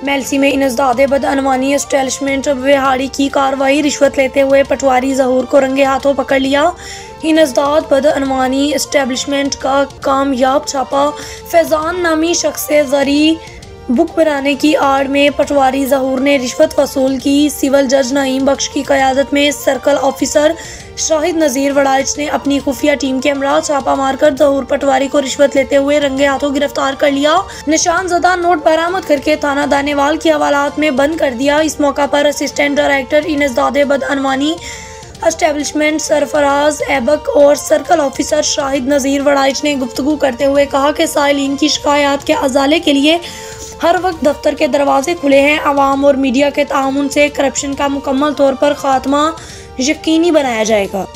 मेलसी में इंसदादे बदअनवानी एस्टेब्लिशमेंट विहाड़ी की कार्रवाई। रिश्वत लेते हुए पटवारी ज़हूर को रंगे हाथों पकड़ लिया। इंसदाद बदअनवानी एस्टेब्लिशमेंट का कामयाब छापा। फैजान नामी शख्स से ज़री बुक बनाने की आड़ में पटवारी ज़हूर ने रिश्वत वसूल की। सिविल जज नईम बख्श की क़यादत में सर्कल ऑफिसर शाहिद नज़ीर वड़ाइच ने अपनी खुफिया टीम के हमरा छापा मारकर ज़हूर पटवारी को रिश्वत लेते हुए रंगे हाथों गिरफ्तार कर लिया। निशानज़दा नोट बरामद करके थाना दानेवाल की हवालात में बंद कर दिया। इस मौका पर असिस्टेंट डायरेक्टर इंसदादे बदअनवानी एस्टेब्लिशमेंट सरफराज ऐबक और सर्कल ऑफिसर शाहिद नज़ीर वड़ाइच ने गुफ्तगू करते हुए कहा कि साइलिन की शिकायत के अजाले के लिए हर वक्त दफ्तर के दरवाजे खुले हैं। आवाम और मीडिया के ताउन से करप्शन का मुकम्मल तौर पर खात्मा यकीनी बनाया जाएगा।